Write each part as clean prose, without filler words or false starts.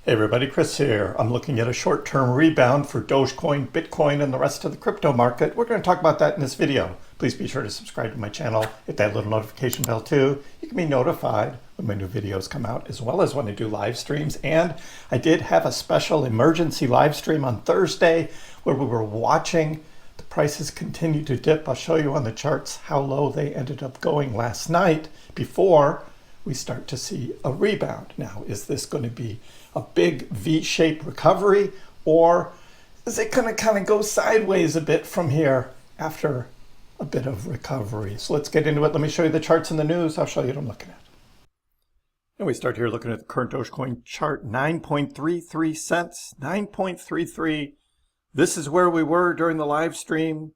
Hey everybody, Chris here. I'm looking at a short-term rebound for Dogecoin, Bitcoin, and the rest of the crypto market. We're going to talk about that in this video. Please be sure to subscribe to my channel, hit that little notification bell too. You can be notified when my new videos come out, as well as when I do live streams. And I did have a special emergency live stream on Thursday where we were watching the prices continue to dip. I'll show you on the charts how low they ended up going last night before we start to see a rebound. Now, is this going to be a big V-shaped recovery, or is it going to kind of go sideways a bit from here after a bit of recovery? So let's get into it. Let me show you the charts and the news. I'll show you what I'm looking at. And we start here looking at the current Dogecoin chart, 9.33 cents, 9.33. This is where we were during the live stream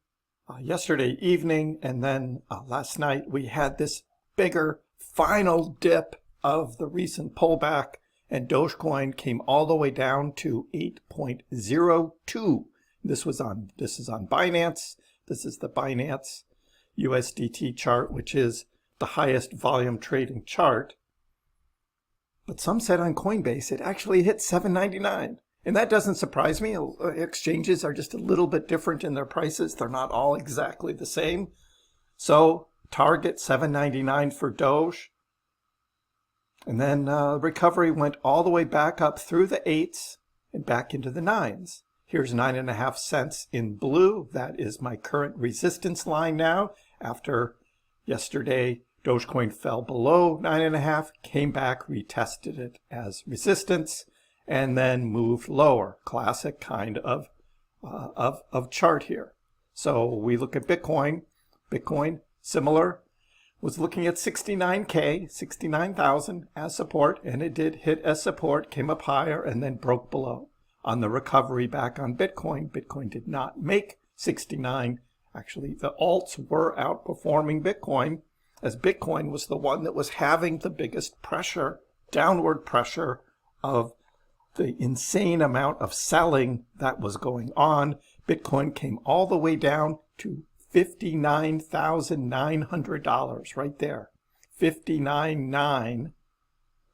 yesterday evening, and then last night we had this bigger final dip of the recent pullback, and Dogecoin came all the way down to 8.02. This is on Binance. This is the Binance USDT chart, which is the highest volume trading chart. But some said on Coinbase it actually hit $7.99. And that doesn't surprise me. Exchanges are just a little bit different in their prices. They're not all exactly the same. So target $7.99 for Doge. And then recovery went all the way back up through the 8s and back into the 9s. Here's 9.5 cents in blue. That is my current resistance line now. After yesterday, Dogecoin fell below 9.5, came back, retested it as resistance, and then moved lower. Classic kind of chart here. So we look at Bitcoin. Bitcoin, similar. Was looking at 69K, 69,000 as support, and it did hit as support, came up higher, and then broke below. On the recovery back on Bitcoin, Bitcoin did not make 69. Actually, the alts were outperforming Bitcoin, as Bitcoin was the one that was having the biggest pressure, downward pressure of the insane amount of selling that was going on. Bitcoin came all the way down to $59,900 right there, 59.9.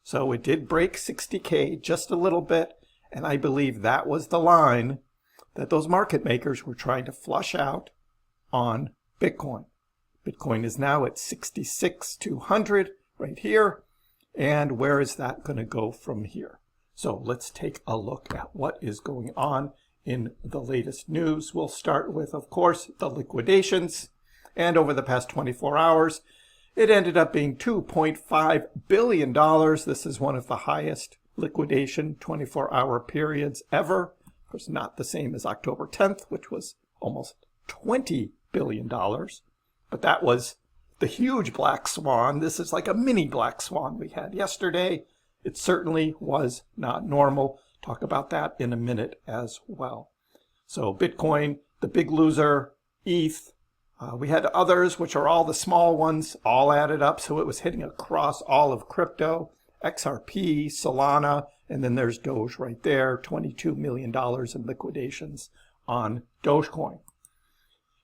So it did break 60K just a little bit, and I believe that was the line that those market makers were trying to flush out on Bitcoin. Bitcoin is now at 66,200 right here, and where is that going to go from here? So let's take a look at what is going on in the latest news. We'll start with, of course, the liquidations. And over the past 24 hours, it ended up being $2.5 billion. This is one of the highest liquidation 24-hour periods ever. Of course, not the same as October 10th, which was almost $20 billion. But that was the huge black swan. This is like a mini black swan we had yesterday. It certainly was not normal. Talk about that in a minute as well. So Bitcoin, the big loser, ETH. We had others, which are all the small ones, all added up. So it was hitting across all of crypto, XRP, Solana, and then there's Doge right there, $22 million in liquidations on Dogecoin.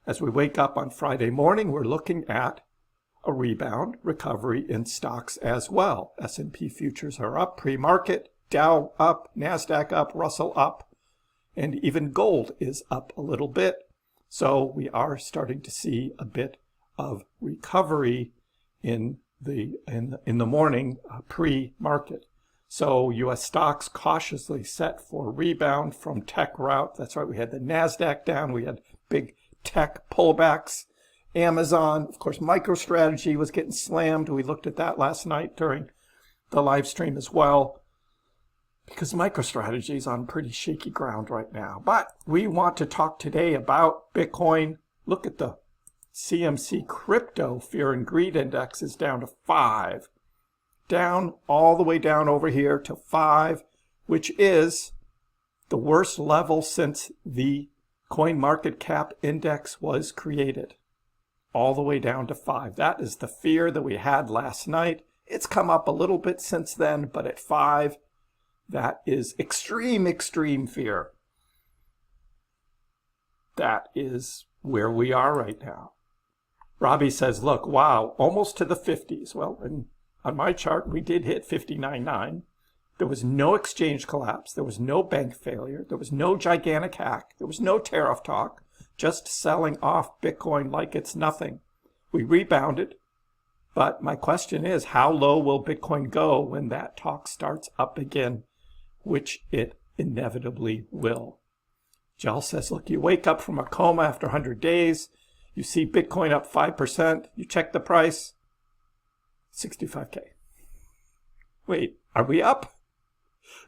As we wake up on Friday morning, we're looking at a rebound recovery in stocks as well. S&P futures are up pre-market. Dow up, NASDAQ up, Russell up, and even gold is up a little bit. So we are starting to see a bit of recovery in the morning pre-market. So U.S. stocks cautiously set for rebound from tech rout. That's right, we had the NASDAQ down, we had big tech pullbacks. Amazon, of course, MicroStrategy was getting slammed. We looked at that last night during the live stream as well, because MicroStrategy is on pretty shaky ground right now. But we want to talk today about Bitcoin. Look at the CMC Crypto Fear and Greed Index is down to 5. Down, all the way down over here to 5, which is the worst level since the CoinMarketCap index was created. All the way down to 5. That is the fear that we had last night. It's come up a little bit since then, but at 5, that is extreme, extreme fear. That is where we are right now. Robbie says, look, wow, almost to the 50s. Well, on my chart, we did hit 59.9. There was no exchange collapse. There was no bank failure. There was no gigantic hack. There was no tariff talk. Just selling off Bitcoin like it's nothing. We rebounded. But my question is, how low will Bitcoin go when that talk starts up again, which it inevitably will? Jel says, look, you wake up from a coma after 100 days. You see Bitcoin up 5%. You check the price, 65K. Wait, are we up?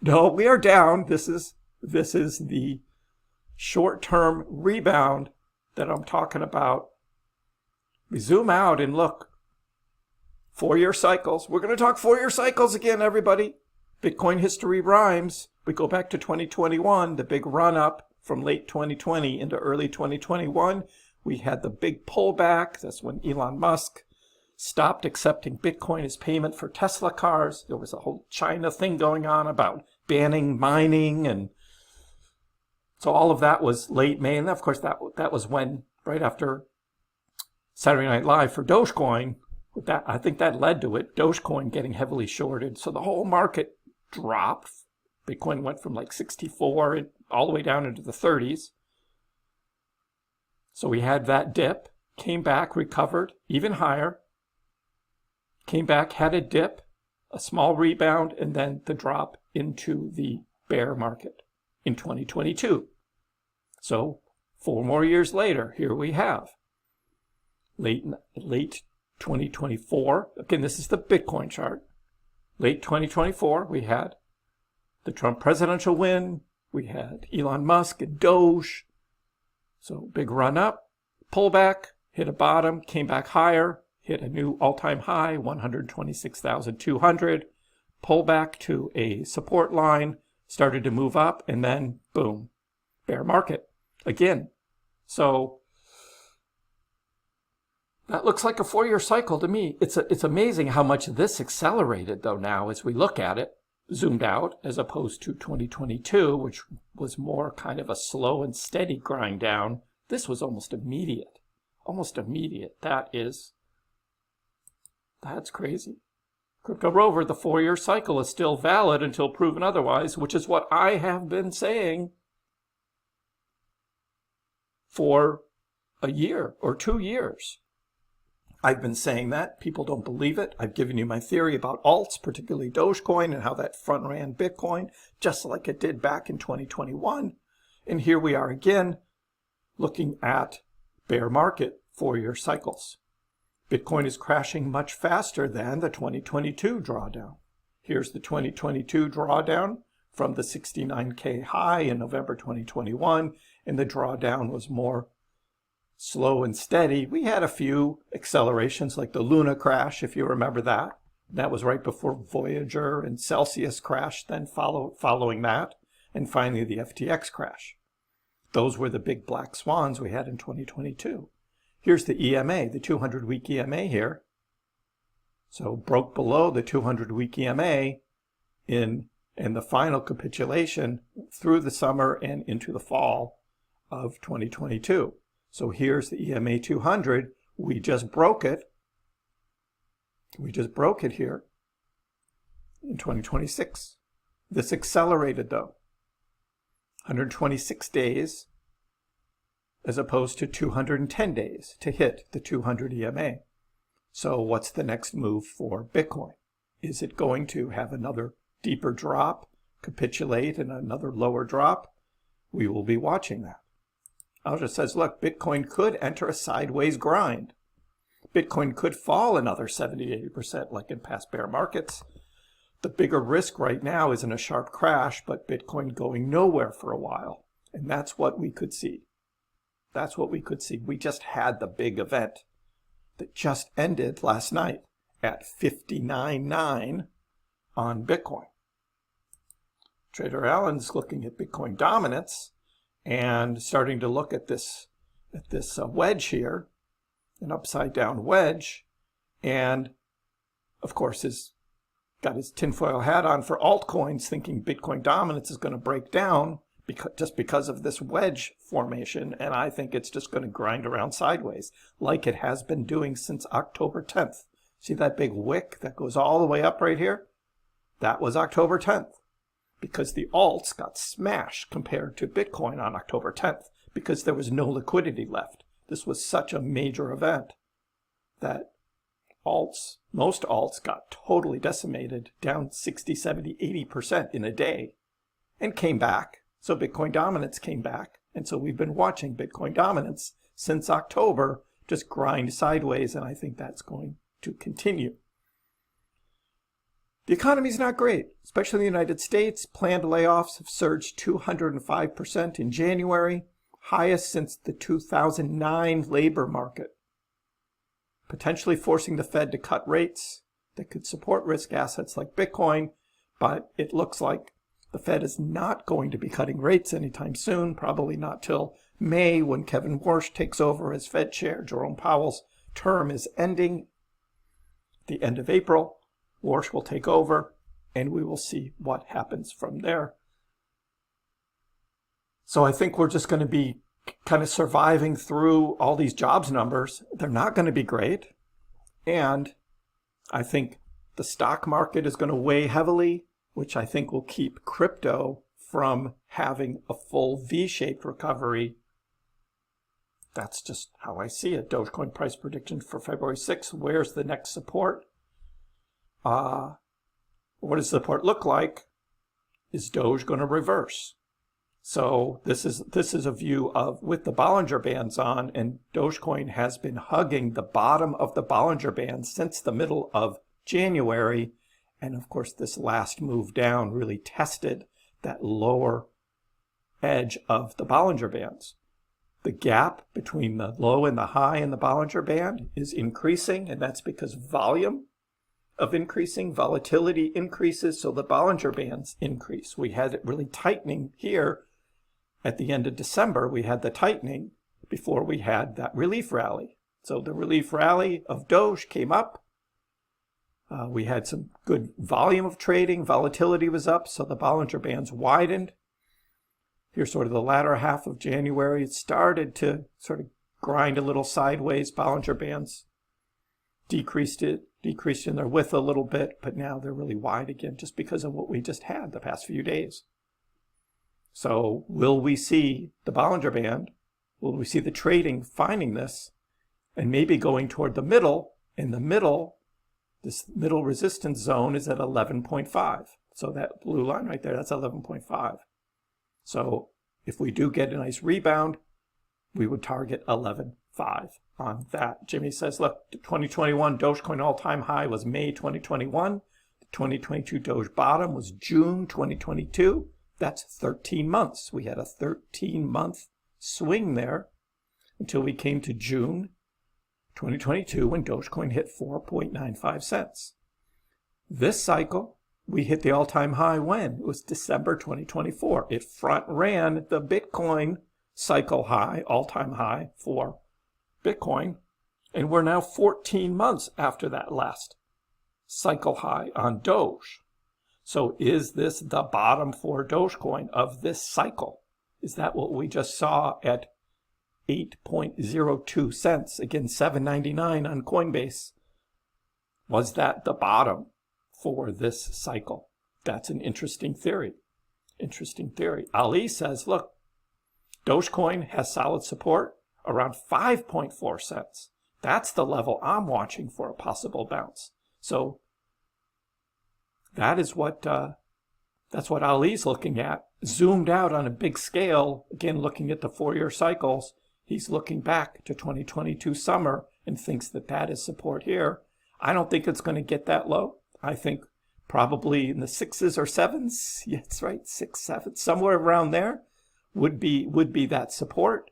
No, we are down. This is the short-term rebound that I'm talking about. We zoom out and look. 4-year cycles. We're going to talk 4-year cycles again, everybody. Bitcoin history rhymes. We go back to 2021, the big run-up from late 2020 into early 2021. We had the big pullback. That's when Elon Musk stopped accepting Bitcoin as payment for Tesla cars. There was a whole China thing going on about banning mining. And so all of that was late May. And of course, that was when, right after Saturday Night Live for Dogecoin, I think that led to it, Dogecoin getting heavily shorted. So the whole market dropped. Bitcoin went from like 64 all the way down into the 30s. So we had that dip, came back, recovered even higher, came back, had a dip, a small rebound, and then the drop into the bear market in 2022. So 4 more years later, here we have late 2024. Again, this is the Bitcoin chart. Late 2024, we had the Trump presidential win. We had Elon Musk and Doge. So big run up, pullback, hit a bottom, came back higher, hit a new all-time high, 126,200, pullback to a support line, started to move up, and then boom, bear market again. So that looks like a 4-year cycle to me. It's amazing how much this accelerated, though, now as we look at it, zoomed out, as opposed to 2022, which was more kind of a slow and steady grind down. This was almost immediate. Almost immediate. That's crazy. Crypto Rover, the 4-year cycle is still valid until proven otherwise, which is what I have been saying for a year or 2 years. I've been saying that. People don't believe it. I've given you my theory about alts, particularly Dogecoin, and how that front ran Bitcoin, just like it did back in 2021. And here we are again, looking at bear market 4-year cycles. Bitcoin is crashing much faster than the 2022 drawdown. Here's the 2022 drawdown from the 69K high in November 2021, and the drawdown was more slow and steady. We had a few accelerations like the Luna crash, if you remember that. That was right before Voyager and Celsius crashed, then following that, and finally the FTX crash. Those were the big black swans we had in 2022. Here's the EMA, the 200-week EMA here. So broke below the 200-week EMA in the final capitulation through the summer and into the fall of 2022. So here's the EMA 200. We just broke it. We just broke it here in 2026. This accelerated, though. 126 days as opposed to 210 days to hit the 200 EMA. So what's the next move for Bitcoin? Is it going to have another deeper drop, capitulate, and another lower drop? We will be watching that. Alja says, look, Bitcoin could enter a sideways grind. Bitcoin could fall another 70-80% like in past bear markets. The bigger risk right now isn't a sharp crash, but Bitcoin going nowhere for a while. And that's what we could see. That's what we could see. We just had the big event that just ended last night at 59.9 on Bitcoin. Trader Allen's looking at Bitcoin dominance and starting to look at this wedge here, an upside down wedge, and of course has got his tinfoil hat on for altcoins, thinking Bitcoin dominance is going to break down because of this wedge formation, and I think it's just going to grind around sideways like it has been doing since October 10th. See that big wick that goes all the way up right here? That was October 10th, because the alts got smashed compared to Bitcoin on October 10th, because there was no liquidity left. This was such a major event that most alts got totally decimated, down 60, 70, 80% in a day, and came back. So Bitcoin dominance came back. And so we've been watching Bitcoin dominance since October just grind sideways, and I think that's going to continue. The economy's not great, especially in the United States. Planned layoffs have surged 205% in January, highest since the 2009 labor market, potentially forcing the Fed to cut rates that could support risk assets like Bitcoin, but it looks like the Fed is not going to be cutting rates anytime soon, probably not till May when Kevin Warsh takes over as Fed chair. Jerome Powell's term is ending at the end of April. Warsh will take over, and we will see what happens from there. So I think we're just going to be kind of surviving through all these jobs numbers. They're not going to be great. And I think the stock market is going to weigh heavily, which I think will keep crypto from having a full V-shaped recovery. That's just how I see it. Dogecoin price prediction for February 6th. Where's the next support? What does support look like? Is Doge going to reverse? So this is a view of with the Bollinger Bands on, and Dogecoin has been hugging the bottom of the Bollinger Band since the middle of January. And of course, this last move down really tested that lower edge of the Bollinger Bands. The gap between the low and the high in the Bollinger Band is increasing, and that's because volume of increasing, volatility increases, so the Bollinger Bands increase. We had it really tightening here at the end of December. We had the tightening before we had that relief rally. So the relief rally of Doge came up. We had some good volume of trading. Volatility was up, so the Bollinger Bands widened. Here's sort of the latter half of January. It started to sort of grind a little sideways. Bollinger Bands decreased in their width a little bit, but now they're really wide again just because of what we just had the past few days. So will we see the Bollinger Band? Will we see the trading finding this and maybe going toward the middle? In the middle, this middle resistance zone is at 11.5. So that blue line right there, that's 11.5. So if we do get a nice rebound, we would target 11.5 on that. Jimmy says, look, the 2021 Dogecoin all-time high was May 2021. The 2022 Doge bottom was June 2022. That's 13 months. We had a 13-month swing there until we came to June 2022 when Dogecoin hit 4.95 cents. This cycle, we hit the all-time high when? It was December 2024. It front ran the Bitcoin cycle high, all-time high for Bitcoin, and we're now 14 months after that last cycle high on Doge. So is this the bottom for Dogecoin of this cycle? Is that what we just saw at 8.02 cents, again $7.99 on Coinbase? Was that the bottom for this cycle? That's an interesting theory. Interesting theory. Ali says, look, Dogecoin has solid support around 5.4 cents. That's the level I'm watching for a possible bounce. So that is that's what Ali's looking at. Zoomed out on a big scale, again looking at the 4-year cycles, he's looking back to 2022 summer and thinks that that is support here. I don't think it's going to get that low. I think probably in the 6s or 7s, yeah, that's right, 6, 7, somewhere around there would be that support,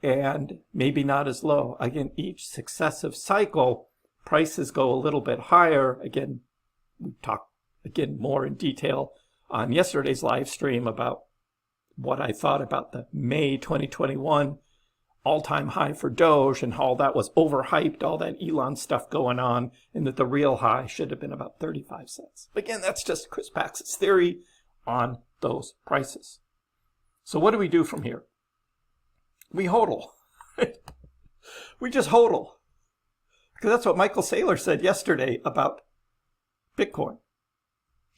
and maybe not as low. Again, each successive cycle, prices go a little bit higher. Again, we talked again more in detail on yesterday's live stream about what I thought about the May 2021 all-time high for Doge and how that was overhyped, all that Elon stuff going on, and that the real high should have been about 35 cents. Again, that's just Chris Pax's theory on those prices. So what do we do from here? We hodl. We just hodl. Because that's what Michael Saylor said yesterday about Bitcoin.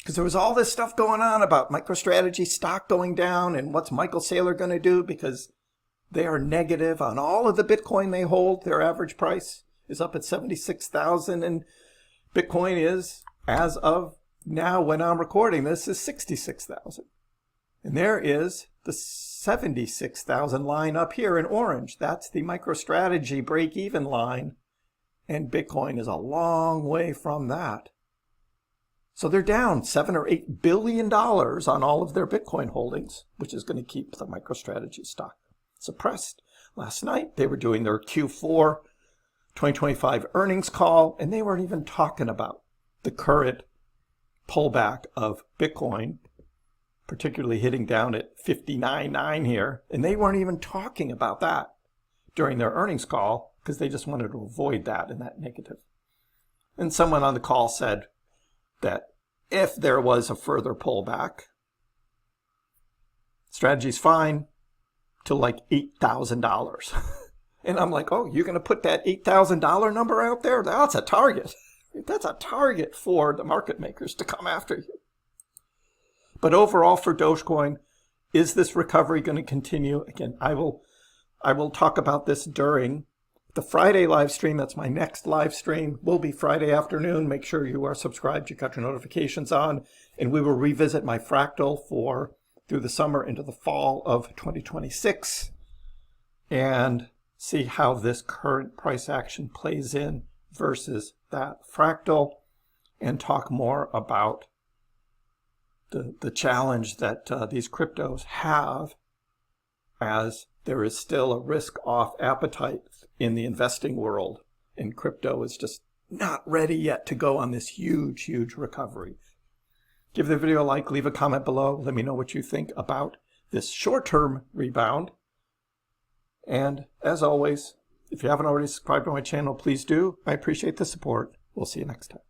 Because there was all this stuff going on about MicroStrategy stock going down and what's Michael Saylor going to do, because they are negative on all of the Bitcoin they hold. Their average price is up at 76,000, and Bitcoin is, as of now when I'm recording this, is 66,000. And there is the 76,000 line up here in orange. That's the MicroStrategy break-even line, and Bitcoin is a long way from that. So they're down $7 or $8 billion on all of their Bitcoin holdings, which is going to keep the MicroStrategy stock suppressed. Last night, they were doing their Q4 2025 earnings call, and they weren't even talking about the current pullback of Bitcoin, particularly hitting down at 59.9 here. And they weren't even talking about that during their earnings call because they just wanted to avoid that and that negative. And someone on the call said that if there was a further pullback, strategy's fine till like $8,000. And I'm like, oh, you're going to put that $8,000 number out there? That's a target. That's a target for the market makers to come after you. But overall for Dogecoin, is this recovery going to continue? Again, I will talk about this during the Friday live stream. That's my next live stream. Will be Friday afternoon. Make sure you are subscribed. You got your notifications on. And we will revisit my fractal for through the summer into the fall of 2026 and see how this current price action plays in versus that fractal, and talk more about the challenge that these cryptos have, as there is still a risk-off appetite in the investing world, and crypto is just not ready yet to go on this huge, huge recovery. Give the video a like, leave a comment below. Let me know what you think about this short-term rebound. And as always, if you haven't already subscribed to my channel, please do. I appreciate the support. We'll see you next time.